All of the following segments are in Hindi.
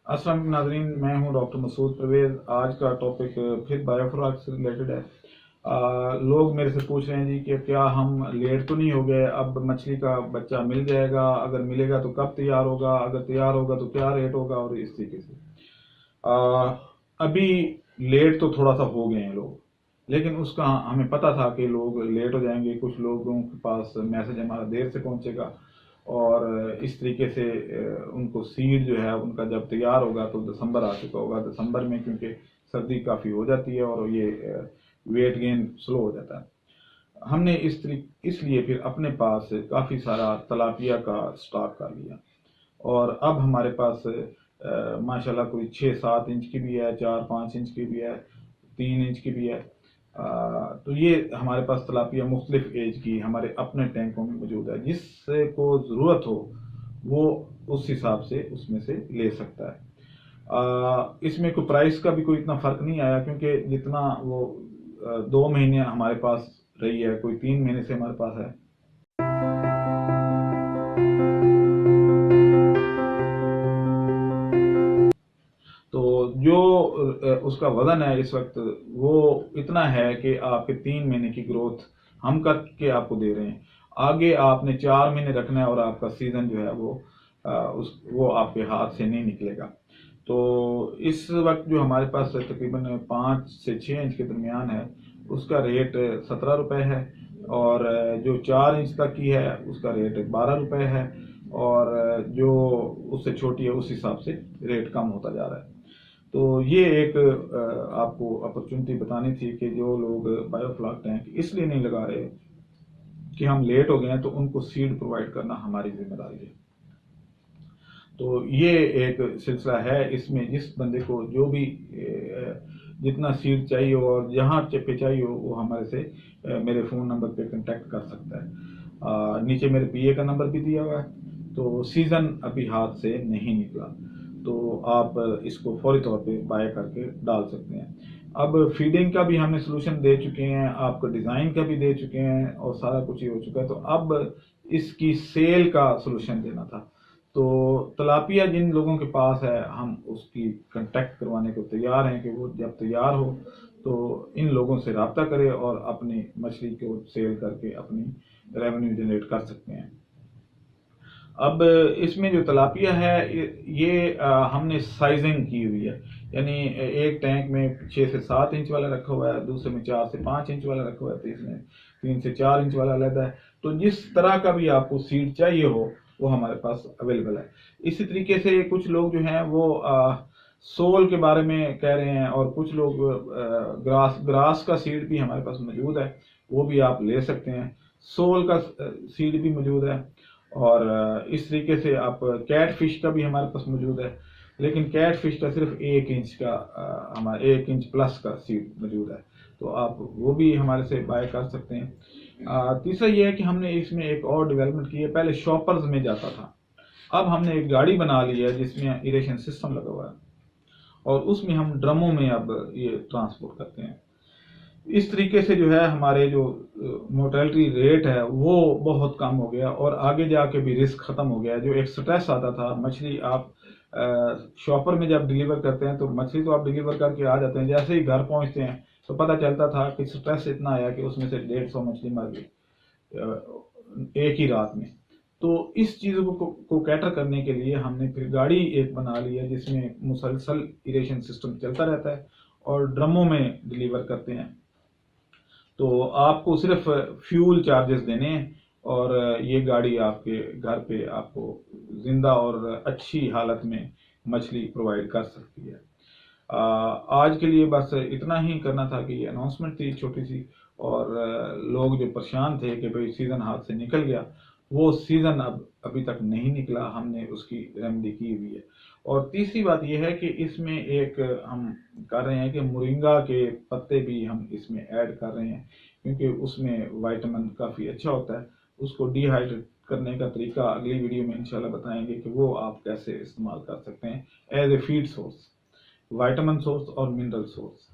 अस्सलाम वालेकुम नाज़रीन, मैं हूं डॉक्टर मसूद परवेज़। आज का टॉपिक फिर बायोफ्लॉक से रिलेटेड है। लोग मेरे से पूछ रहे हैं जी कि क्या हम लेट तो नहीं हो गए, अब मछली का बच्चा मिल जाएगा, अगर मिलेगा तो कब तैयार होगा, अगर तैयार होगा तो क्या रेट होगा, और इस तरीके से। अभी लेट तो थोड़ा सा हो गए हैं लोग, लेकिन उसका हमें पता था कि लोग लेट हो जाएंगे। कुछ लोगों के पास मैसेज हमारा देर से पहुंचेगा, और इस तरीके से उनको सीड जो है उनका जब तैयार होगा तो दिसंबर आ चुका होगा। दिसंबर में क्योंकि सर्दी काफ़ी हो जाती है और ये वेट गेन स्लो हो जाता है। हमने इसलिए फिर अपने पास काफ़ी सारा तलापिया का स्टॉक कर लिया, और अब हमारे पास माशाल्लाह कोई 6-7 इंच की भी है, 4-5 इंच की भी है, 3 इंच की भी है। तो ये हमारे पास तलापिया मुख्तलिफ एज की हमारे अपने टैंकों में मौजूद है। जिससे को ज़रूरत हो वो उस हिसाब से उसमें से ले सकता है। इसमें कोई प्राइस का भी कोई इतना फ़र्क नहीं आया, क्योंकि जितना वो 2 महीने हमारे पास रही है, कोई 3 महीने से हमारे पास है। तो जो उसका वजन है इस वक्त वो इतना है कि आपके 3 महीने की ग्रोथ हम करके आपको दे रहे हैं। आगे आपने 4 महीने रखना है और आपका सीजन जो है वो आपके हाथ से नहीं निकलेगा। तो इस वक्त जो हमारे पास तकरीबन 5 से 6 इंच के दरमियान है, उसका रेट 17 रुपये है, और जो 4 इंच तक की है उसका रेट 12 रुपये है, और जो उससे छोटी है उस हिसाब से रेट कम होता जा रहा है। तो ये एक आपको अपॉर्चुनिटी बतानी थी कि जो लोग बायोफ्लॉक टैंक इसलिए नहीं लगा रहे कि हम लेट हो गए हैं, तो उनको सीड प्रोवाइड करना हमारी जिम्मेदारी है। तो ये एक सिलसिला है, इसमें जिस बंदे को जो भी जितना सीड चाहिए हो और जहाँ पे चाहिए हो वो हमारे से मेरे फ़ोन नंबर पे कांटेक्ट कर सकता है। नीचे मेरे पीए का नंबर भी दिया हुआ है। तो सीज़न अभी हाथ से नहीं निकला, तो आप इसको फौरी तौर पे बाय करके डाल सकते हैं। अब फीडिंग का भी हमने सोल्यूशन दे चुके हैं, आपको डिज़ाइन का भी दे चुके हैं, और सारा कुछ ही हो चुका है। तो अब इसकी सेल का सोल्यूशन देना था। तो तलापिया जिन लोगों के पास है, हम उसकी कांटेक्ट करवाने को तैयार हैं कि वो जब तैयार हो तो इन लोगों से रब्ता करें और अपनी मछली को सेल करके अपनी रेवेन्यू जनरेट कर सकते हैं। अब इसमें जो तलापिया है ये हमने साइजिंग की हुई है, यानी एक टैंक में 6 से 7 इंच वाला रखा हुआ है, दूसरे में 4 से 5 इंच वाला रखा हुआ है, तीसरे में 3 से 4 इंच वाला अलग है। तो जिस तरह का भी आपको सीड चाहिए हो वो हमारे पास अवेलेबल है। इसी तरीके से कुछ लोग जो हैं वो सोल के बारे में कह रहे हैं, और कुछ लोग ग्रास का सीड भी हमारे पास मौजूद है, वो भी आप ले सकते हैं। सोल का सीड भी मौजूद है, और इस तरीके से आप कैट फिश का भी हमारे पास मौजूद है, लेकिन कैट फिश का सिर्फ 1 इंच का हमारा 1 इंच प्लस का सीड मौजूद है, तो आप वो भी हमारे से बाय कर सकते हैं। तीसरा ये है कि हमने इसमें एक और डेवलपमेंट की है। पहले शॉपर्स में जाता था, अब हमने एक गाड़ी बना ली है जिसमें इरेशन सिस्टम लगा हुआ है, और उसमें हम ड्रमों में अब ये ट्रांसपोर्ट करते हैं। इस तरीके से जो है हमारे जो मोर्टेलिटी रेट है वो बहुत कम हो गया, और आगे जाके भी रिस्क खत्म हो गया। जो एक स्ट्रेस आता था, मछली आप शॉपर में जब डिलीवर करते हैं तो मछली तो आप डिलीवर करके आ जाते हैं, जैसे ही घर पहुंचते हैं तो पता चलता था कि स्ट्रेस इतना आया कि उसमें से 150 मछली मर गई एक ही रात में। तो इस चीज़ को कैटर करने के लिए हमने फिर गाड़ी एक बना ली है जिसमें मुसलसल इरेशन सिस्टम चलता रहता है, और ड्रमों में डिलीवर करते हैं। तो आपको सिर्फ फ्यूल चार्जेस देने हैं, और ये गाड़ी आपके घर पे आपको जिंदा और अच्छी हालत में मछली प्रोवाइड कर सकती है। आज के लिए बस इतना ही करना था कि ये अनाउंसमेंट थी छोटी सी, और लोग जो परेशान थे कि भाई सीज़न हाथ से निकल गया, वो सीज़न अब अभी तक नहीं निकला, हमने उसकी रेमेडी की हुई है। और तीसरी बात यह है कि इसमें एक हम कर रहे हैं कि मोरिंगा के पत्ते भी हम इसमें ऐड कर रहे हैं, क्योंकि उसमें विटामिन काफ़ी अच्छा होता है। उसको डिहाइड्रेट करने का तरीका अगली वीडियो में इंशाल्लाह बताएंगे कि वो आप कैसे इस्तेमाल कर सकते हैं as a feed source, vitamin source और मिनरल सोर्स।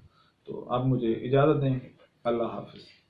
तो अब मुझे इजाज़त दें। अल्लाह हाफिज़।